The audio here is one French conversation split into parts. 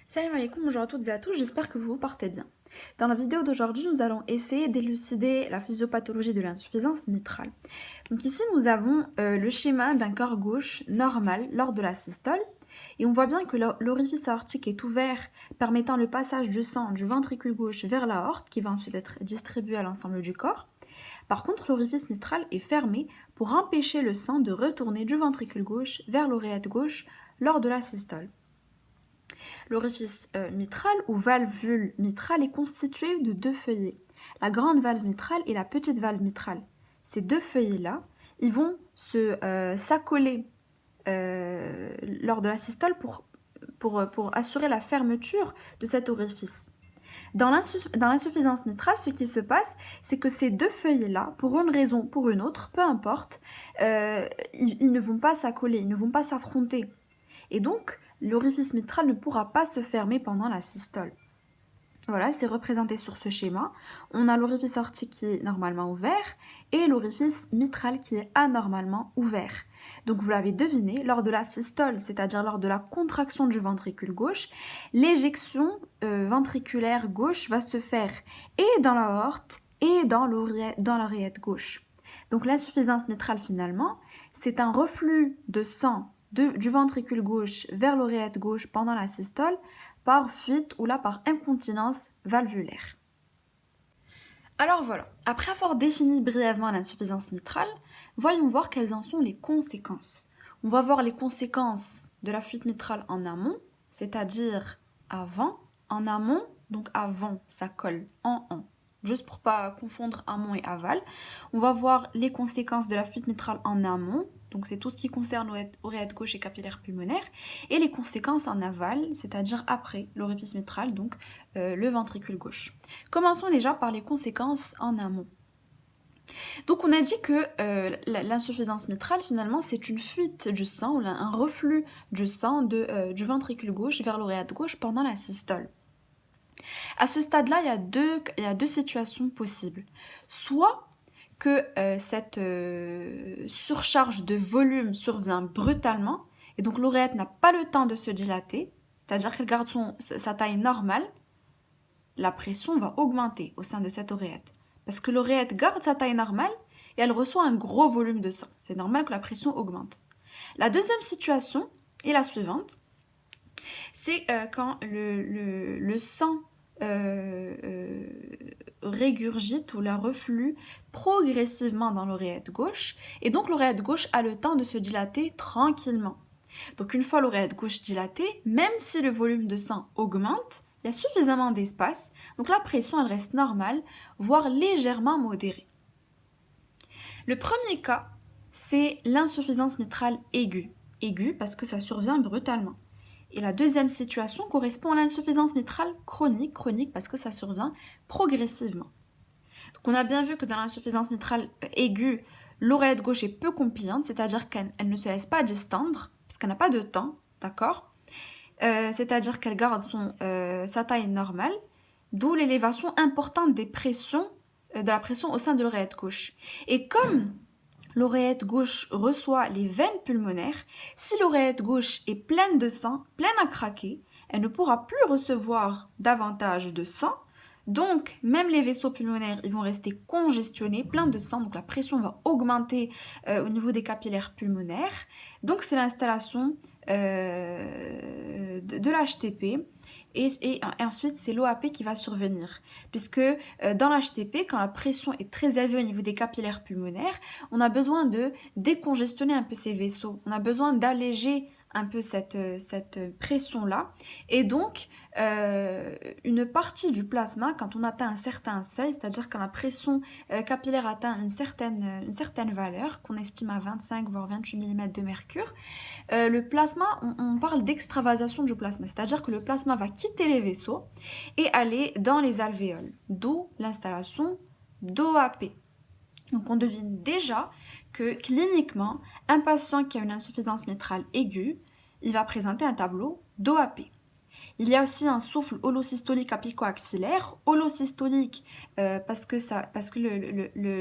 Salam alaikum, bonjour à toutes et à tous, j'espère que vous vous portez bien. Dans la vidéo d'aujourd'hui, nous allons essayer d'élucider la physiopathologie de l'insuffisance mitrale. Donc ici, nous avons le schéma d'un corps gauche normal lors de la systole. Et on voit bien que l'orifice aortique est ouvert, permettant le passage du sang du ventricule gauche vers l'aorte, qui va ensuite être distribué à l'ensemble du corps. Par contre, l'orifice mitral est fermé pour empêcher le sang de retourner du ventricule gauche vers l'oreillette gauche lors de la systole. L'orifice mitral ou valvule mitrale est constitué de deux feuillets, la grande valve mitrale et la petite valve mitrale. Ces deux feuillets-là, ils vont s'accoler lors de la systole pour assurer la fermeture de cet orifice. Dans l'insuffisance mitrale, ce qui se passe, c'est que ces deux feuillets-là, pour une raison ou pour une autre, peu importe, ils ne vont pas s'accoler, ils ne vont pas s'affronter. Et donc, l'orifice mitral ne pourra pas se fermer pendant la systole. Voilà, c'est représenté sur ce schéma. On a l'orifice aortique qui est normalement ouvert et l'orifice mitral qui est anormalement ouvert. Donc vous l'avez deviné, lors de la systole, c'est-à-dire lors de la contraction du ventricule gauche, l'éjection ventriculaire gauche va se faire et dans l'aorte et dans l'oreillette gauche. Donc l'insuffisance mitrale finalement, c'est un reflux de sang du ventricule gauche vers l'oreillette gauche pendant la systole par fuite ou là par incontinence valvulaire. Alors voilà, après avoir défini brièvement l'insuffisance mitrale, voyons voir quelles en sont les conséquences. On va voir les conséquences de la fuite mitrale en amont, c'est-à-dire avant, en amont, donc avant ça colle en, juste pour pas confondre amont et aval. On va voir les conséquences de la fuite mitrale en amont, donc c'est tout ce qui concerne l'oreillette gauche et capillaire pulmonaire, et les conséquences en aval, c'est-à-dire après l'orifice mitral, donc le ventricule gauche. Commençons déjà par les conséquences en amont. Donc on a dit que l'insuffisance mitrale finalement c'est une fuite du sang, ou un reflux du sang du ventricule gauche vers l'oreillette gauche pendant la systole. À ce stade-là, il y a deux situations possibles. Soit que cette surcharge de volume survient brutalement, et donc l'oreillette n'a pas le temps de se dilater, c'est-à-dire qu'elle garde sa taille normale, la pression va augmenter au sein de cette oreillette. Parce que l'oreillette garde sa taille normale et elle reçoit un gros volume de sang. C'est normal que la pression augmente. La deuxième situation est la suivante. C'est quand le sang régurgite ou la reflue progressivement dans l'oreillette gauche. Et donc l'oreillette gauche a le temps de se dilater tranquillement. Donc une fois l'oreillette gauche dilatée, même si le volume de sang augmente, il y a suffisamment d'espace, donc la pression elle reste normale, voire légèrement modérée. Le premier cas, c'est l'insuffisance mitrale aiguë. Aiguë parce que ça survient brutalement. Et la deuxième situation correspond à l'insuffisance mitrale chronique, chronique parce que ça survient progressivement. Donc on a bien vu que dans l'insuffisance mitrale aiguë, l'oreillette gauche est peu compliante, c'est-à-dire qu'elle ne se laisse pas distendre, parce qu'elle n'a pas de temps, d'accord, c'est-à-dire qu'elle garde sa taille normale, d'où l'élévation importante des pressions, de la pression au sein de l'oreillette gauche. Et comme l'oreillette gauche reçoit les veines pulmonaires, si l'oreillette gauche est pleine de sang, pleine à craquer, elle ne pourra plus recevoir davantage de sang. Donc, même les vaisseaux pulmonaires, ils vont rester congestionnés, pleins de sang. Donc, la pression va augmenter au niveau des capillaires pulmonaires. Donc, c'est l'installation de l'HTP. Et ensuite, c'est l'OAP qui va survenir. Puisque dans l'HTP, quand la pression est très élevée au niveau des capillaires pulmonaires, on a besoin de décongestionner un peu ces vaisseaux. On a besoin d'alléger un peu cette pression-là. Et donc, une partie du plasma, quand on atteint un certain seuil, c'est-à-dire quand la pression capillaire atteint une certaine valeur, qu'on estime à 25 voire 28 mm de mercure, le plasma, on parle d'extravasation du plasma, c'est-à-dire que le plasma va quitter les vaisseaux et aller dans les alvéoles, d'où l'installation d'OAP. Donc on devine déjà que cliniquement, un patient qui a une insuffisance mitrale aiguë, il va présenter un tableau d'OAP. Il y a aussi un souffle holosystolique apico-axillaire. Holosystolique parce que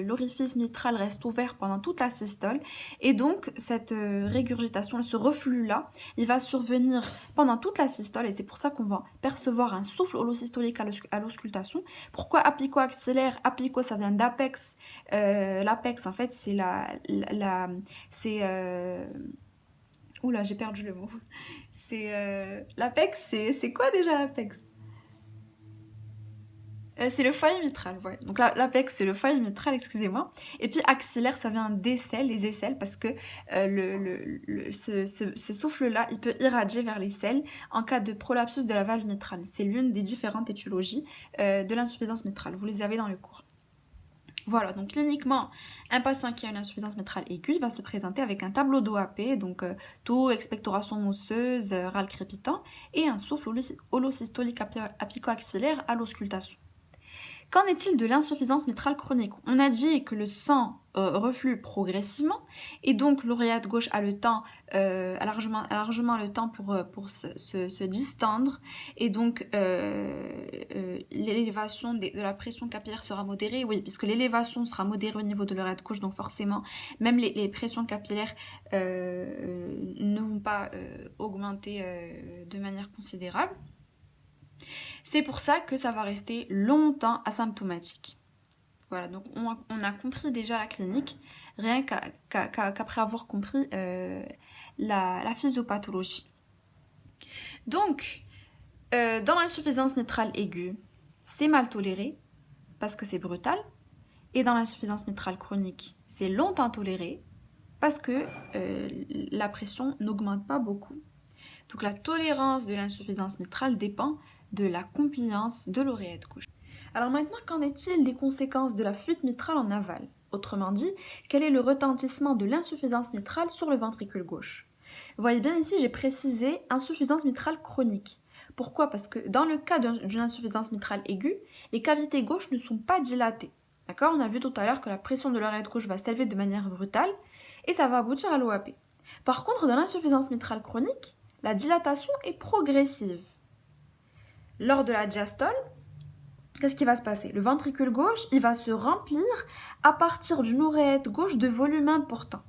l'orifice mitral reste ouvert pendant toute la systole. Et donc, cette régurgitation, ce reflux-là, il va survenir pendant toute la systole. Et c'est pour ça qu'on va percevoir un souffle holosystolique à l'auscultation. Pourquoi apico-axillaire? Apico, ça vient d'apex. L'apex, en fait, c'est Oula, j'ai perdu le mot. L'apex, c'est quoi déjà l'apex? C'est le foyer mitral, ouais. Donc l'apex, c'est le foyer mitral, excusez-moi. Et puis axillaire, ça vient d'aisselles, les aisselles, parce que ce souffle-là, il peut irradier vers les selles en cas de prolapsus de la valve mitrale. C'est l'une des différentes étiologies de l'insuffisance mitrale. Vous les avez dans le cours. Voilà, donc cliniquement, un patient qui a une insuffisance mitrale aiguë, il va se présenter avec un tableau d'OAP, donc taux, expectoration osseuse, râle crépitant, et un souffle holosystolique apico-axillaire à l'auscultation. Qu'en est-il de l'insuffisance mitrale chronique? On a dit que le sang reflue progressivement et donc l'oreillette gauche a le temps, largement le temps pour se distendre et donc l'élévation de la pression capillaire sera modérée, oui, puisque l'élévation sera modérée au niveau de l'oreillette gauche, donc forcément même les pressions capillaires ne vont pas augmenter de manière considérable. C'est pour ça que ça va rester longtemps asymptomatique. Voilà, donc on a compris déjà la clinique, rien qu'après avoir compris la physiopathologie. Donc, dans l'insuffisance mitrale aiguë, c'est mal toléré parce que c'est brutal. Et dans l'insuffisance mitrale chronique, c'est longtemps toléré parce que la pression n'augmente pas beaucoup. Donc la tolérance de l'insuffisance mitrale dépend de la compliance de l'oreillette gauche. Alors maintenant, qu'en est-il des conséquences de la fuite mitrale en aval? Autrement dit, quel est le retentissement de l'insuffisance mitrale sur le ventricule gauche? Vous voyez bien ici, j'ai précisé insuffisance mitrale chronique. Pourquoi? Parce que dans le cas d'une insuffisance mitrale aiguë, les cavités gauches ne sont pas dilatées. D'accord? On a vu tout à l'heure que la pression de l'oreillette gauche va s'élever de manière brutale et ça va aboutir à l'OAP. Par contre, dans l'insuffisance mitrale chronique, la dilatation est progressive. Lors de la diastole, qu'est-ce qui va se passer? Le ventricule gauche, il va se remplir à partir d'une oreillette gauche de volume important.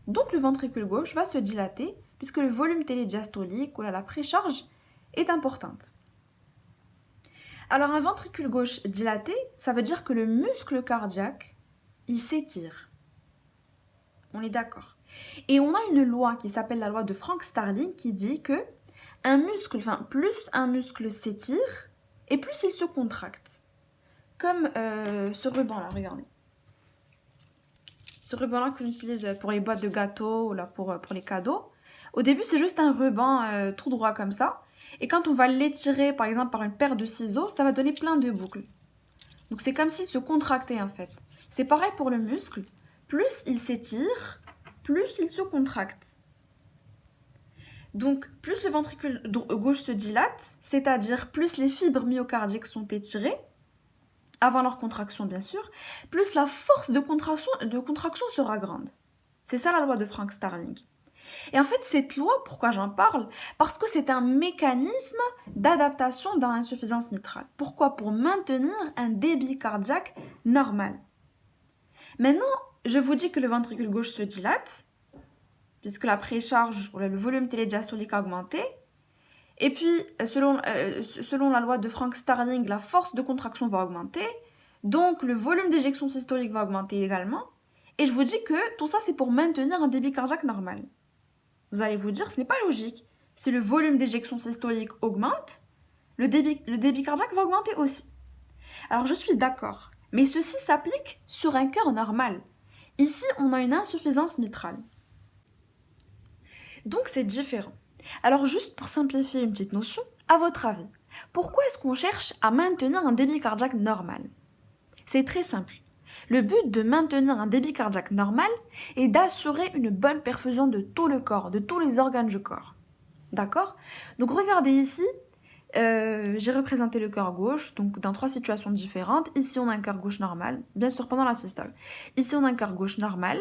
Donc le ventricule gauche va se dilater puisque le volume télédiastolique ou la précharge est importante. Alors un ventricule gauche dilaté, ça veut dire que le muscle cardiaque, il s'étire. On est d'accord. Et on a une loi qui s'appelle la loi de Frank-Starling qui dit que plus un muscle s'étire et plus il se contracte. Comme ce ruban-là, regardez. Ce ruban-là qu'on utilise pour les boîtes de gâteaux ou là pour les cadeaux. Au début, c'est juste un ruban tout droit comme ça. Et quand on va l'étirer, par exemple, par une paire de ciseaux, ça va donner plein de boucles. Donc c'est comme s'il se contractait en fait. C'est pareil pour le muscle. Plus il s'étire, plus il se contracte. Donc, plus le ventricule gauche se dilate, c'est-à-dire plus les fibres myocardiques sont étirées, avant leur contraction bien sûr, plus la force de contraction sera grande. C'est ça la loi de Frank-Starling. Et en fait, cette loi, pourquoi j'en parle? Parce que c'est un mécanisme d'adaptation dans l'insuffisance mitrale. Pourquoi? Pour maintenir un débit cardiaque normal. Maintenant, je vous dis que le ventricule gauche se dilate, puisque la précharge, le volume télédiastolique a augmenté. Et puis, selon la loi de Frank-Starling, la force de contraction va augmenter. Donc, le volume d'éjection systolique va augmenter également. Et je vous dis que tout ça, c'est pour maintenir un débit cardiaque normal. Vous allez vous dire, ce n'est pas logique. Si le volume d'éjection systolique augmente, le débit cardiaque va augmenter aussi. Alors, je suis d'accord. Mais ceci s'applique sur un cœur normal. Ici, on a une insuffisance mitrale. Donc c'est différent. Alors juste pour simplifier une petite notion, à votre avis, pourquoi est-ce qu'on cherche à maintenir un débit cardiaque normal? C'est très simple. Le but de maintenir un débit cardiaque normal est d'assurer une bonne perfusion de tout le corps, de tous les organes du corps. D'accord? Donc regardez ici, j'ai représenté le cœur gauche, donc dans 3 situations différentes. Ici on a un cœur gauche normal, bien sûr pendant la systole. Ici on a un cœur gauche normal.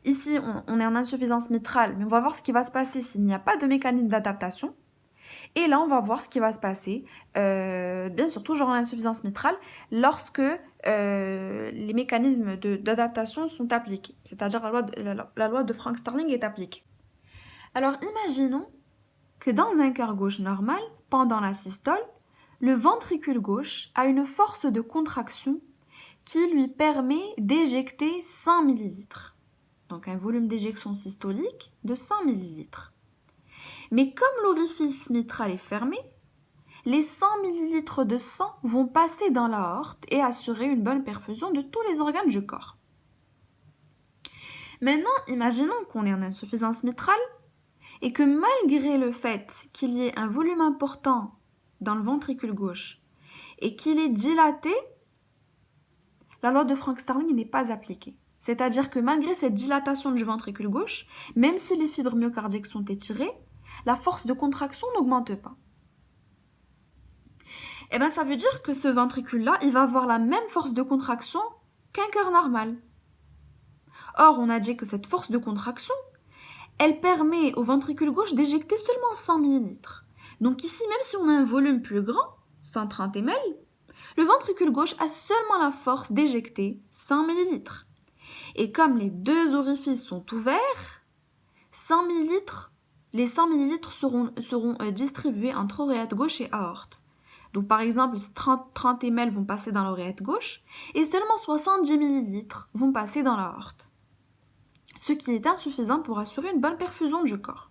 Ici, on est en insuffisance mitrale, mais on va voir ce qui va se passer s'il n'y a pas de mécanisme d'adaptation. Et là, on va voir ce qui va se passer, bien sûr toujours en insuffisance mitrale, lorsque les mécanismes d'adaptation sont appliqués, c'est-à-dire la loi de Frank-Starling est appliquée. Alors imaginons que dans un cœur gauche normal, pendant la systole, le ventricule gauche a une force de contraction qui lui permet d'éjecter 100 ml. Donc un volume d'éjection systolique de 100 ml. Mais comme l'orifice mitral est fermé, les 100 ml de sang vont passer dans l'aorte et assurer une bonne perfusion de tous les organes du corps. Maintenant, imaginons qu'on est en insuffisance mitrale et que malgré le fait qu'il y ait un volume important dans le ventricule gauche et qu'il est dilaté, la loi de Frank-Starling n'est pas appliquée. C'est-à-dire que malgré cette dilatation du ventricule gauche, même si les fibres myocardiques sont étirées, la force de contraction n'augmente pas. Eh bien, ça veut dire que ce ventricule-là, il va avoir la même force de contraction qu'un cœur normal. Or, on a dit que cette force de contraction, elle permet au ventricule gauche d'éjecter seulement 100 ml. Donc ici, même si on a un volume plus grand, 130 ml, le ventricule gauche a seulement la force d'éjecter 100 ml. Et comme les deux orifices sont ouverts, 100 ml, les 100 ml seront distribués entre oreillette gauche et aorte. Donc par exemple, 30 ml vont passer dans l'oreillette gauche et seulement 70 ml vont passer dans l'aorte. Ce qui est insuffisant pour assurer une bonne perfusion du corps.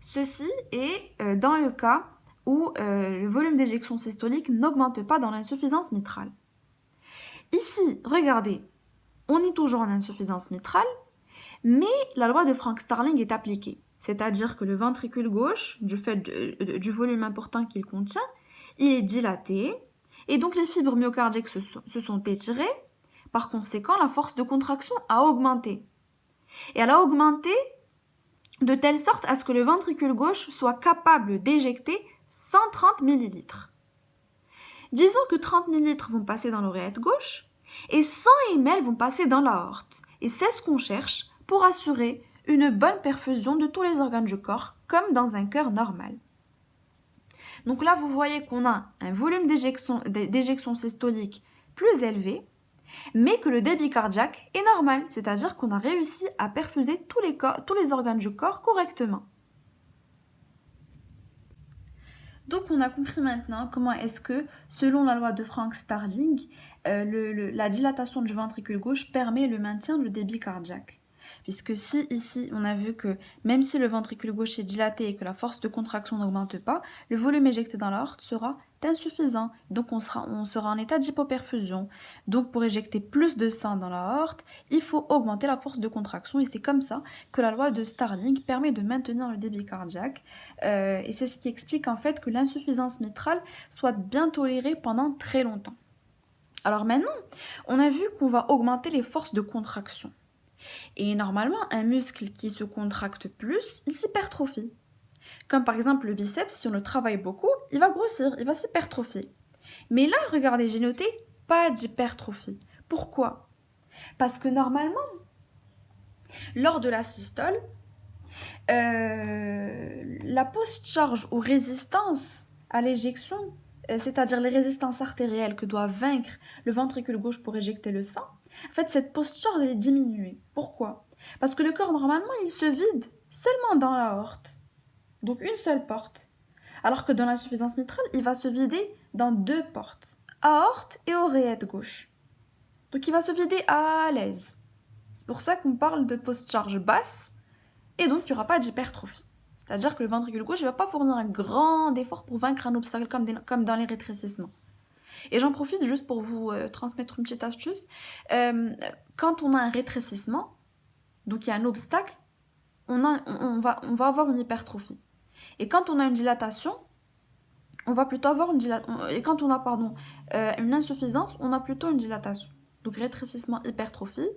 Ceci est dans le cas où le volume d'éjection systolique n'augmente pas dans l'insuffisance mitrale. Ici, regardez, on est toujours en insuffisance mitrale, mais la loi de Frank-Starling est appliquée. C'est-à-dire que le ventricule gauche, du fait du volume important qu'il contient, il est dilaté, et donc les fibres myocardiques se sont étirées. Par conséquent, la force de contraction a augmenté. Et elle a augmenté de telle sorte à ce que le ventricule gauche soit capable d'éjecter 130 ml. Disons que 30 ml vont passer dans l'oreillette gauche et 100 ml vont passer dans l'aorte. Et c'est ce qu'on cherche pour assurer une bonne perfusion de tous les organes du corps, comme dans un cœur normal. Donc là, vous voyez qu'on a un volume d'éjection systolique plus élevé, mais que le débit cardiaque est normal, c'est-à-dire qu'on a réussi à perfuser tous les organes du corps correctement. Donc on a compris maintenant comment est-ce que, selon la loi de Frank-Starling, la dilatation du ventricule gauche permet le maintien du débit cardiaque. Puisque si ici on a vu que même si le ventricule gauche est dilaté et que la force de contraction n'augmente pas, le volume éjecté dans l'aorte sera insuffisant. Donc on sera en état d'hypoperfusion. Donc pour éjecter plus de sang dans l'aorte, il faut augmenter la force de contraction et c'est comme ça que la loi de Starling permet de maintenir le débit cardiaque. Et c'est ce qui explique en fait que l'insuffisance mitrale soit bien tolérée pendant très longtemps. Alors maintenant, on a vu qu'on va augmenter les forces de contraction. Et normalement, un muscle qui se contracte plus, il s'hypertrophie. Comme par exemple le biceps, si on le travaille beaucoup, il va grossir, il va s'hypertrophier. Mais là, regardez, j'ai noté pas d'hypertrophie. Pourquoi ? Parce que normalement, lors de la systole, la post-charge ou résistance à l'éjection, c'est-à-dire les résistances artérielles que doit vaincre le ventricule gauche pour éjecter le sang, en fait, cette post-charge est diminuée. Pourquoi ? Parce que le corps, normalement, il se vide seulement dans l'aorte. Donc, une seule porte. Alors que dans l'insuffisance mitrale, il va se vider dans deux portes. Aorte et oreillette gauche. Donc, il va se vider à l'aise. C'est pour ça qu'on parle de post-charge basse. Et donc, il n'y aura pas d'hypertrophie. C'est-à-dire que le ventricule gauche ne va pas fournir un grand effort pour vaincre un obstacle comme dans les rétrécissements. Et j'en profite juste pour vous transmettre une petite astuce. Quand on a un rétrécissement, donc il y a un obstacle, on va avoir une hypertrophie. Et quand on a une dilatation, on va plutôt avoir une dilatation. Et quand on a une insuffisance, on a plutôt une dilatation. Donc rétrécissement, hypertrophie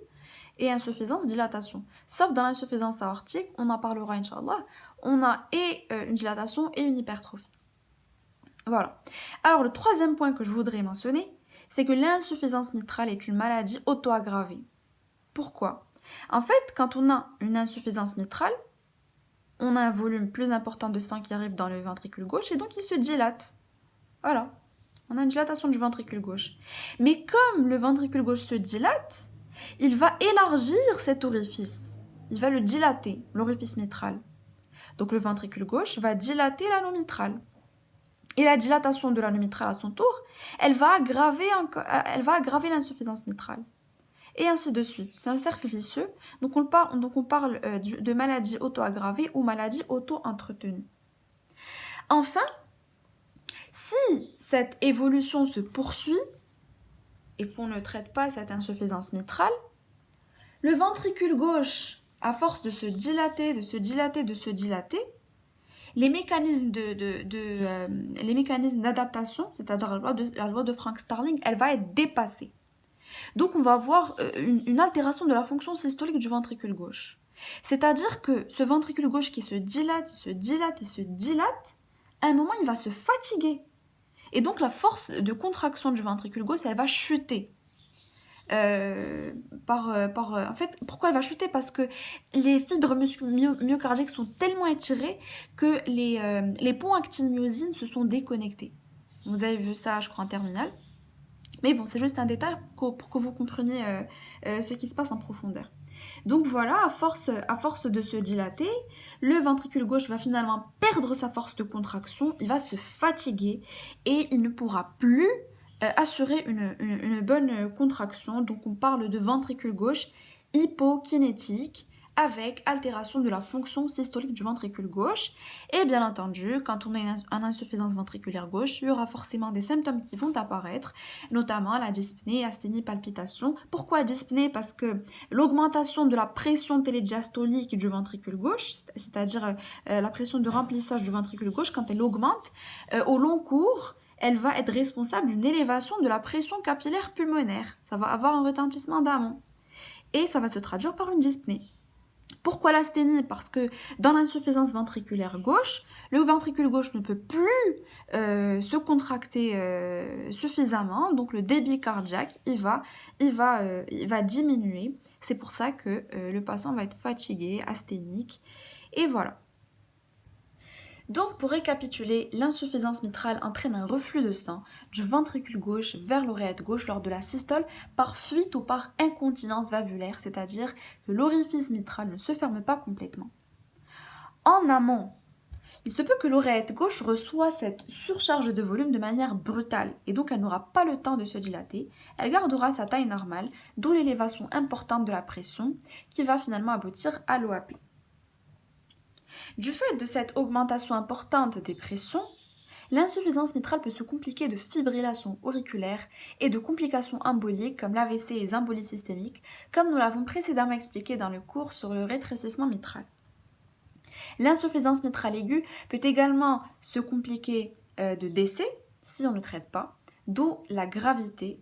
et insuffisance, dilatation. Sauf dans l'insuffisance aortique, on en parlera Inch'Allah, on a une dilatation et une hypertrophie. Voilà. Alors, le troisième point que je voudrais mentionner, c'est que l'insuffisance mitrale est une maladie auto-aggravée. Pourquoi ? En fait, quand on a une insuffisance mitrale, on a un volume plus important de sang qui arrive dans le ventricule gauche et donc il se dilate. Voilà, on a une dilatation du ventricule gauche. Mais comme le ventricule gauche se dilate, il va élargir cet orifice. Il va le dilater, l'orifice mitral. Donc le ventricule gauche va dilater l'anneau mitral. Et la dilatation de l'anneau mitral à son tour, elle va aggraver l'insuffisance mitrale. Et ainsi de suite. C'est un cercle vicieux. Donc on parle de maladie auto-aggravée ou maladie auto-entretenue. Enfin, si cette évolution se poursuit et qu'on ne traite pas cette insuffisance mitrale, le ventricule gauche, à force de se dilater, les mécanismes d'adaptation, c'est-à-dire la loi de Frank-Starling, elle va être dépassée. Donc on va avoir une altération de la fonction systolique du ventricule gauche. C'est-à-dire que ce ventricule gauche qui se dilate, à un moment il va se fatiguer. Et donc la force de contraction du ventricule gauche, elle va chuter. En fait, pourquoi elle va chuter? Parce que les fibres myocardiques sont tellement étirées que les ponts actine-myosine se sont déconnectés. Vous avez vu ça, je crois, en terminale. Mais bon, c'est juste un détail pour que vous compreniez ce qui se passe en profondeur. Donc voilà, à force de se dilater, le ventricule gauche va finalement perdre sa force de contraction, il va se fatiguer et il ne pourra plus assurer une bonne contraction. Donc on parle de ventricule gauche hypokinétique avec altération de la fonction systolique du ventricule gauche. Et bien entendu, quand on a une insuffisance ventriculaire gauche, il y aura forcément des symptômes qui vont apparaître, notamment la dyspnée, asthénie, palpitation. Pourquoi dyspnée? Parce que l'augmentation de la pression télédiastolique du ventricule gauche, c'est-à-dire la pression de remplissage du ventricule gauche, quand elle augmente au long cours, elle va être responsable d'une élévation de la pression capillaire pulmonaire. Ça va avoir un retentissement d'amont. Et ça va se traduire par une dyspnée. Pourquoi l'asthénie? Parce que dans l'insuffisance ventriculaire gauche, le ventricule gauche ne peut plus se contracter suffisamment, donc le débit cardiaque, il va diminuer. C'est pour ça que le patient va être fatigué, asthénique, et voilà. Donc pour récapituler, l'insuffisance mitrale entraîne un reflux de sang du ventricule gauche vers l'oreillette gauche lors de la systole par fuite ou par incontinence valvulaire, c'est-à-dire que l'orifice mitral ne se ferme pas complètement. En amont, il se peut que l'oreillette gauche reçoive cette surcharge de volume de manière brutale et donc elle n'aura pas le temps de se dilater, elle gardera sa taille normale, d'où l'élévation importante de la pression qui va finalement aboutir à l'OAP. Du fait de cette augmentation importante des pressions, l'insuffisance mitrale peut se compliquer de fibrillation auriculaire et de complications emboliques comme l'AVC et les embolies systémiques, comme nous l'avons précédemment expliqué dans le cours sur le rétrécissement mitral. L'insuffisance mitrale aiguë peut également se compliquer de décès si on ne traite pas, d'où la gravité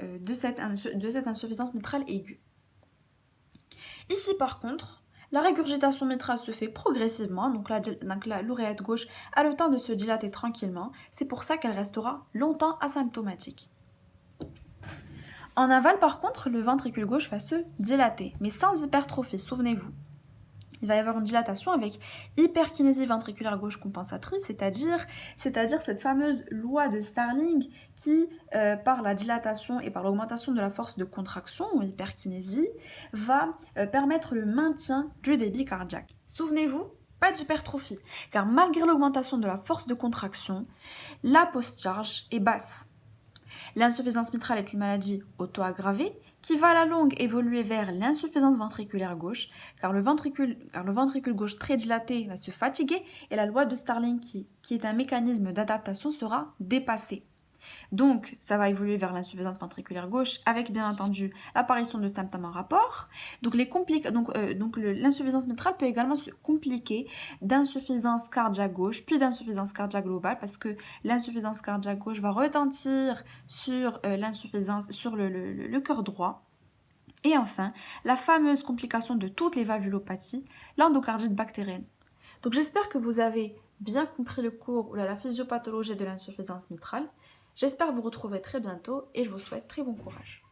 de cette insuffisance mitrale aiguë. Ici par contre, la régurgitation mitrale se fait progressivement, donc l'oreillette gauche a le temps de se dilater tranquillement, c'est pour ça qu'elle restera longtemps asymptomatique. En aval par contre, le ventricule gauche va se dilater, mais sans hypertrophie, souvenez-vous. Il va y avoir une dilatation avec hyperkinésie ventriculaire gauche compensatrice, c'est-à-dire cette fameuse loi de Starling qui, par la dilatation et par l'augmentation de la force de contraction, ou hyperkinésie, va permettre le maintien du débit cardiaque. Souvenez-vous, pas d'hypertrophie, car malgré l'augmentation de la force de contraction, la post-charge est basse. L'insuffisance mitrale est une maladie auto-aggravée qui va à la longue évoluer vers l'insuffisance ventriculaire gauche, car le ventricule gauche très dilaté va se fatiguer et la loi de Starling, qui est un mécanisme d'adaptation, sera dépassée. Donc, ça va évoluer vers l'insuffisance ventriculaire gauche avec, bien entendu, l'apparition de symptômes en rapport. Donc, l'insuffisance mitrale peut également se compliquer d'insuffisance cardiaque gauche, puis d'insuffisance cardiaque globale, parce que l'insuffisance cardiaque gauche va retentir sur le cœur droit. Et enfin, la fameuse complication de toutes les valvulopathies, l'endocardite bactérienne. Donc, j'espère que vous avez bien compris le cours ou la physiopathologie de l'insuffisance mitrale. J'espère vous retrouver très bientôt et je vous souhaite très bon courage.